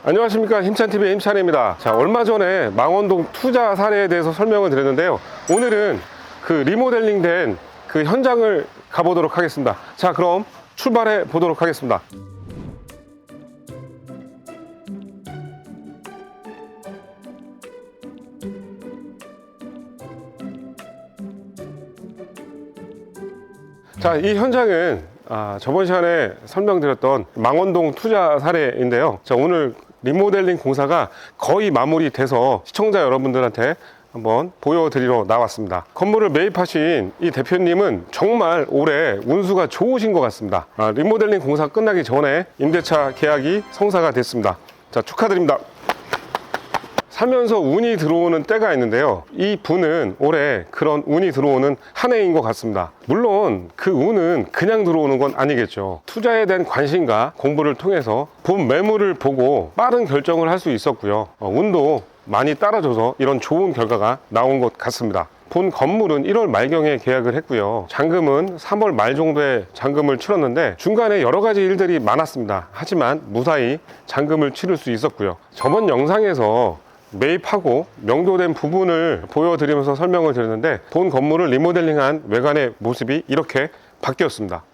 안녕하십니까, 힘찬TV의 힘찬입니다. 자, 얼마 전에 망원동 투자 사례에 대해서 설명을 드렸는데요, 오늘은 그 리모델링 된 그 현장을 가보도록 하겠습니다. 자, 그럼 출발해 보도록 하겠습니다. 자, 이 현장은 저번 시간에 설명드렸던 망원동 투자 사례인데요. 자, 오늘 리모델링 공사가 거의 마무리돼서 시청자 여러분들한테 한번 보여드리러 나왔습니다. 건물을 매입하신 이 대표님은 정말 올해 운수가 좋으신 것 같습니다. 리모델링 공사 끝나기 전에 임대차 계약이 성사가 됐습니다. 자, 축하드립니다. 살면서 운이 들어오는 때가 있는데요, 이 분은 올해 그런 운이 들어오는 한 해인 것 같습니다. 물론 그 운은 그냥 들어오는 건 아니겠죠. 투자에 대한 관심과 공부를 통해서 본 매물을 보고 빠른 결정을 할 수 있었고요, 운도 많이 따라줘서 이런 좋은 결과가 나온 것 같습니다. 본 건물은 1월 말경에 계약을 했고요, 잔금은 3월 말 정도에 잔금을 치렀는데 중간에 여러 가지 일들이 많았습니다. 하지만 무사히 잔금을 치를 수 있었고요, 저번 영상에서 매입하고 명도된 부분을 보여드리면서 설명을 드렸는데, 본 건물을 리모델링한 외관의 모습이 이렇게 바뀌었습니다.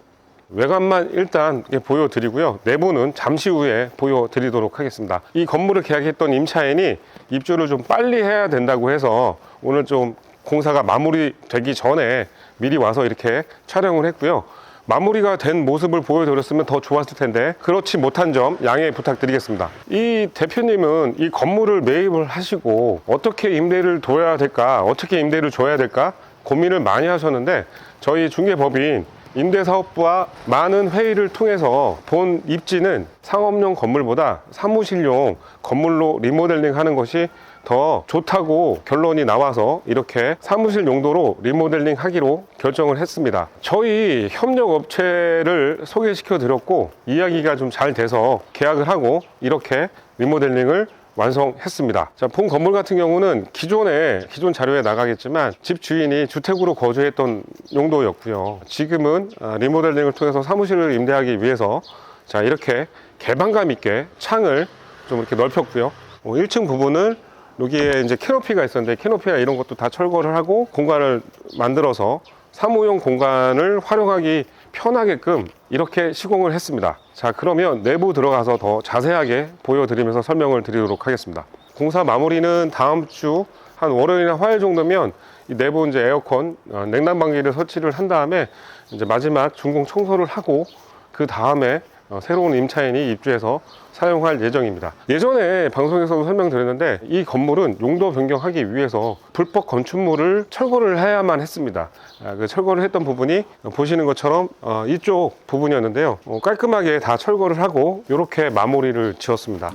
외관만 일단 보여드리고요, 내부는 잠시 후에 보여드리도록 하겠습니다. 이 건물을 계약했던 임차인이 입주를 좀 빨리 해야 된다고 해서 오늘 좀 공사가 마무리되기 전에 미리 와서 이렇게 촬영을 했고요, 마무리가 된 모습을 보여드렸으면 더 좋았을 텐데 그렇지 못한 점 양해 부탁드리겠습니다. 이 대표님은 이 건물을 매입을 하시고 어떻게 임대를 둬야 될까, 어떻게 임대를 줘야 될까 고민을 많이 하셨는데, 저희 중개법인 임대사업부와 많은 회의를 통해서 본 입지는 상업용 건물보다 사무실용 건물로 리모델링 하는 것이 더 좋다고 결론이 나와서 이렇게 사무실 용도로 리모델링 하기로 결정을 했습니다. 저희 협력업체를 소개시켜 드렸고 이야기가 좀 잘 돼서 계약을 하고 이렇게 리모델링을 완성했습니다. 자, 본 건물 같은 경우는 기존 자료에 나가겠지만 집 주인이 주택으로 거주했던 용도였고요, 지금은 리모델링을 통해서 사무실을 임대하기 위해서 자, 이렇게 개방감 있게 창을 좀 이렇게 넓혔고요, 1층 부분을 여기에 이제 캐노피가 있었는데 캐노피나 이런 것도 다 철거를 하고 공간을 만들어서 사무용 공간을 활용하기 편하게끔 이렇게 시공을 했습니다. 자, 그러면 내부 들어가서 더 자세하게 보여드리면서 설명을 드리도록 하겠습니다. 공사 마무리는 다음 주 한 월요일이나 화요일 정도면 이 내부 이제 에어컨, 냉난방기를 설치를 한 다음에 이제 마지막 준공 청소를 하고 그 다음에 새로운 임차인이 입주해서 사용할 예정입니다. 예전에 방송에서도 설명드렸는데 이 건물은 용도 변경하기 위해서 불법 건축물을 철거를 해야만 했습니다. 그 철거를 했던 부분이 보시는 것처럼 이쪽 부분이었는데요, 깔끔하게 다 철거를 하고 이렇게 마무리를 지었습니다.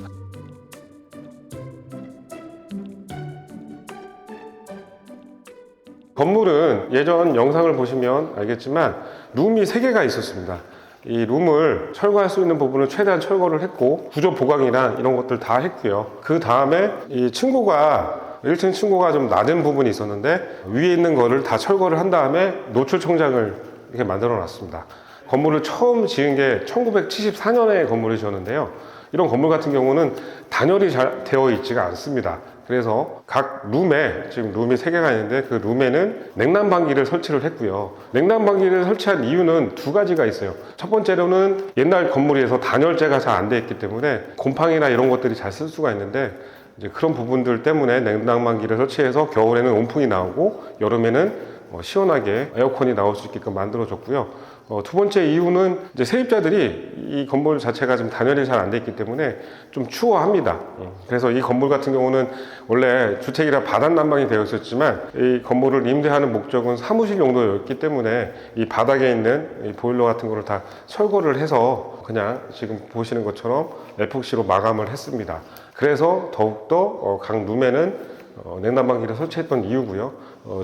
건물은 예전 영상을 보시면 알겠지만 룸이 3개가 있었습니다. 이 룸을 철거할 수 있는 부분을 최대한 철거를 했고 구조 보강이랑 이런 것들 다 했고요, 그 다음에 이 1층 층고가 좀 낮은 부분이 있었는데 위에 있는 거를 다 철거를 한 다음에 노출 청장을 이렇게 만들어 놨습니다. 건물을 처음 지은 게 1974년에 건물을 지었는데요, 이런 건물 같은 경우는 단열이 잘 되어 있지가 않습니다. 그래서 각 룸에, 지금 룸이 3개가 있는데 그 룸에는 냉난방기를 설치를 했고요, 냉난방기를 설치한 이유는 2가지가 있어요. 첫 번째로는 옛날 건물에서 단열재가 잘 안 돼 있기 때문에 곰팡이나 이런 것들이 잘 쓸 수가 있는데, 이제 그런 부분들 때문에 냉난방기를 설치해서 겨울에는 온풍이 나오고 여름에는 시원하게 에어컨이 나올 수 있게끔 만들어졌고요. 두 번째 이유는 이제 세입자들이 이 건물 자체가 좀 단열이 잘 안 돼 있기 때문에 좀 추워합니다. 그래서 이 건물 같은 경우는 원래 주택이라 바닥 난방이 되어 있었지만 이 건물을 임대하는 목적은 사무실 용도였기 때문에 이 바닥에 있는 이 보일러 같은 거를 다 철거를 해서 그냥 지금 보시는 것처럼 에폭시로 마감을 했습니다. 그래서 더욱더 각 룸에는 냉난방기를 설치했던 이유고요,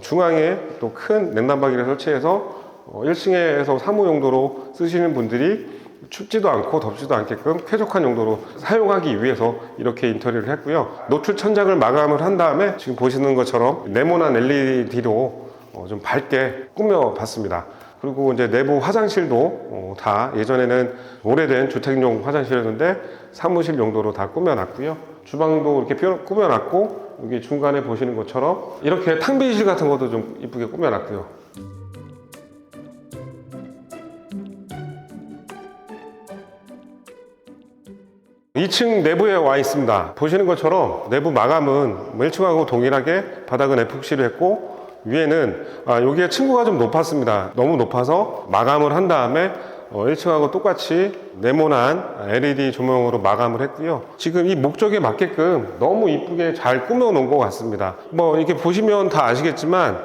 중앙에 또 큰 냉난방기를 설치해서 1층에서 사무 용도로 쓰시는 분들이 춥지도 않고 덥지도 않게끔 쾌적한 용도로 사용하기 위해서 이렇게 인테리어를 했고요, 노출 천장을 마감을 한 다음에 지금 보시는 것처럼 네모난 LED로 좀 밝게 꾸며 봤습니다. 그리고 이제 내부 화장실도 다 예전에는 오래된 주택용 화장실이었는데 사무실 용도로 다 꾸며놨고요. 주방도 이렇게 꾸며놨고, 여기 중간에 보시는 것처럼 이렇게 탕비실 같은 것도 좀 이쁘게 꾸며놨고요. 2층 내부에 와 있습니다. 보시는 것처럼 내부 마감은 1층하고 동일하게 바닥은 에폭시를 했고, 위에는 여기에 층고가 좀 높았습니다. 너무 높아서 마감을 한 다음에 1층하고 똑같이 네모난 LED 조명으로 마감을 했고요. 지금 이 목적에 맞게끔 너무 이쁘게 잘 꾸며 놓은 것 같습니다. 뭐 이렇게 보시면 다 아시겠지만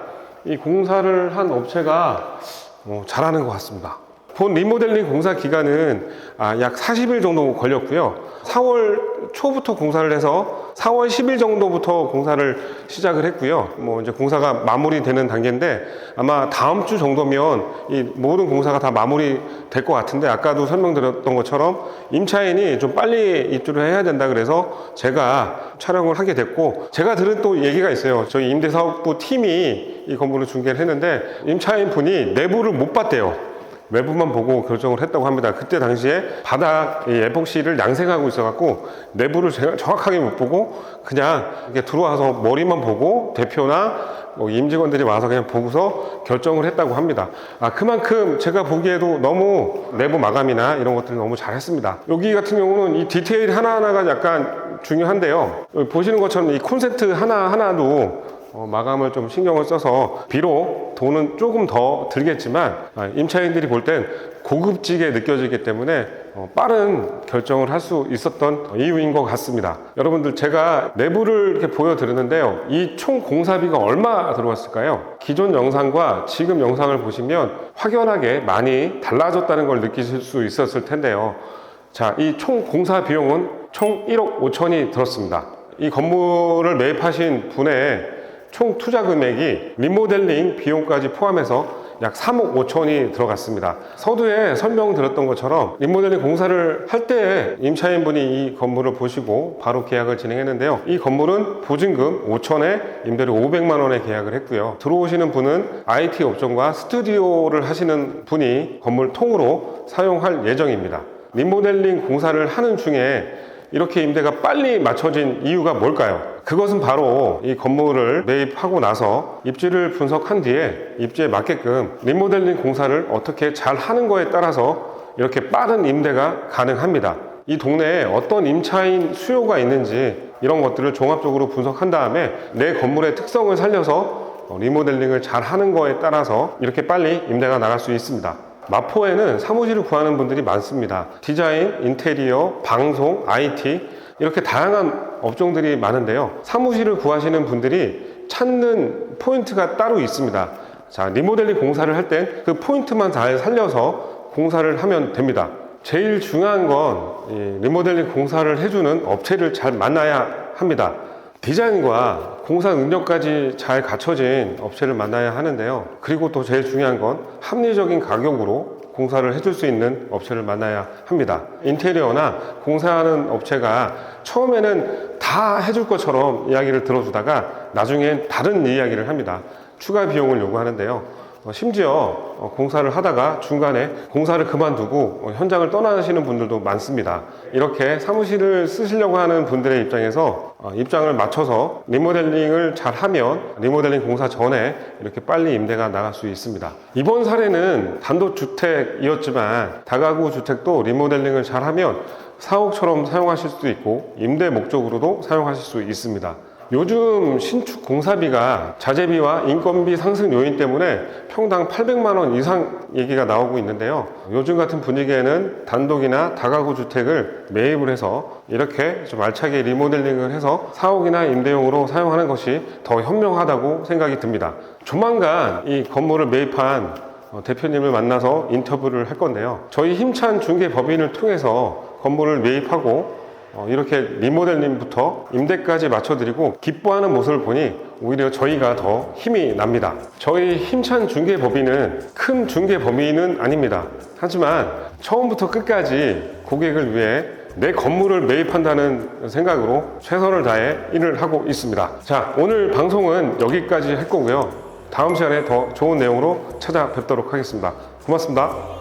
이 공사를 한 업체가 잘하는 것 같습니다. 본 리모델링 공사 기간은 약 40일 정도 걸렸고요. 4월 초부터 공사를 해서 4월 10일 정도부터 공사를 시작을 했고요. 뭐 이제 공사가 마무리되는 단계인데, 아마 다음 주 정도면 이 모든 공사가 다 마무리될 것 같은데, 아까도 설명드렸던 것처럼 임차인이 좀 빨리 입주를 해야 된다 그래서 제가 촬영을 하게 됐고, 제가 들은 또 얘기가 있어요. 저희 임대사업부 팀이 이 건물을 중개를 했는데 임차인 분이 내부를 못 봤대요. 외부만 보고 결정을 했다고 합니다. 그때 당시에 바닥 에폭시를 양생하고 있어갖고 내부를 정확하게 못 보고 그냥 이렇게 들어와서 머리만 보고 대표나 임직원들이 와서 그냥 보고서 결정을 했다고 합니다. 그만큼 제가 보기에도 너무 내부 마감이나 이런 것들을 너무 잘했습니다. 여기 같은 경우는 이 디테일 하나하나가 약간 중요한데요. 보시는 것처럼 이 콘센트 하나하나도 마감을 좀 신경을 써서, 비록 돈은 조금 더 들겠지만 임차인들이 볼 땐 고급지게 느껴지기 때문에 빠른 결정을 할 수 있었던 이유인 것 같습니다. 여러분들, 제가 내부를 이렇게 보여드렸는데요, 이 총 공사비가 얼마 들어갔을까요? 기존 영상과 지금 영상을 보시면 확연하게 많이 달라졌다는 걸 느끼실 수 있었을 텐데요. 자, 이 총 공사 비용은 총 1억 5천이 들었습니다. 이 건물을 매입하신 분의 총 투자 금액이 리모델링 비용까지 포함해서 약 3억 5천이 들어갔습니다. 서두에 설명드렸던 것처럼 리모델링 공사를 할 때 임차인분이 이 건물을 보시고 바로 계약을 진행했는데요. 이 건물은 보증금 5천에 임대료 500만 원에 계약을 했고요. 들어오시는 분은 IT 업종과 스튜디오를 하시는 분이 건물 통으로 사용할 예정입니다. 리모델링 공사를 하는 중에 이렇게 임대가 빨리 맞춰진 이유가 뭘까요? 그것은 바로 이 건물을 매입하고 나서 입지를 분석한 뒤에 입지에 맞게끔 리모델링 공사를 어떻게 잘 하는 거에 따라서 이렇게 빠른 임대가 가능합니다. 이 동네에 어떤 임차인 수요가 있는지 이런 것들을 종합적으로 분석한 다음에 내 건물의 특성을 살려서 리모델링을 잘 하는 거에 따라서 이렇게 빨리 임대가 나갈 수 있습니다. 마포에는 사무실을 구하는 분들이 많습니다. 디자인, 인테리어, 방송, IT 이렇게 다양한 업종들이 많은데요. 사무실을 구하시는 분들이 찾는 포인트가 따로 있습니다. 자, 리모델링 공사를 할 땐 그 포인트만 잘 살려서 공사를 하면 됩니다. 제일 중요한 건 리모델링 공사를 해주는 업체를 잘 만나야 합니다. 디자인과 공사 능력까지 잘 갖춰진 업체를 만나야 하는데요. 그리고 또 제일 중요한 건 합리적인 가격으로 공사를 해줄 수 있는 업체를 만나야 합니다. 인테리어나 공사하는 업체가 처음에는 다 해줄 것처럼 이야기를 들어주다가 나중엔 다른 이야기를 합니다. 추가 비용을 요구하는데요. 심지어 공사를 하다가 중간에 공사를 그만두고 현장을 떠나시는 분들도 많습니다. 이렇게 사무실을 쓰시려고 하는 분들의 입장에서 입장을 맞춰서 리모델링을 잘 하면 리모델링 공사 전에 이렇게 빨리 임대가 나갈 수 있습니다. 이번 사례는 단독주택이었지만 다가구 주택도 리모델링을 잘 하면 사옥처럼 사용하실 수도 있고 임대 목적으로도 사용하실 수 있습니다. 요즘 신축 공사비가 자재비와 인건비 상승 요인 때문에 평당 800만 원 이상 얘기가 나오고 있는데요. 요즘 같은 분위기에는 단독이나 다가구 주택을 매입을 해서 이렇게 좀 알차게 리모델링을 해서 사옥이나 임대용으로 사용하는 것이 더 현명하다고 생각이 듭니다. 조만간 이 건물을 매입한 대표님을 만나서 인터뷰를 할 건데요. 저희 힘찬 중개법인을 통해서 건물을 매입하고 이렇게 리모델링부터 임대까지 맞춰드리고 기뻐하는 모습을 보니 오히려 저희가 더 힘이 납니다. 저희 힘찬 중개법인은 큰 중개법인은 아닙니다. 하지만 처음부터 끝까지 고객을 위해 내 건물을 매입한다는 생각으로 최선을 다해 일을 하고 있습니다. 자, 오늘 방송은 여기까지 할 거고요. 다음 시간에 더 좋은 내용으로 찾아뵙도록 하겠습니다. 고맙습니다.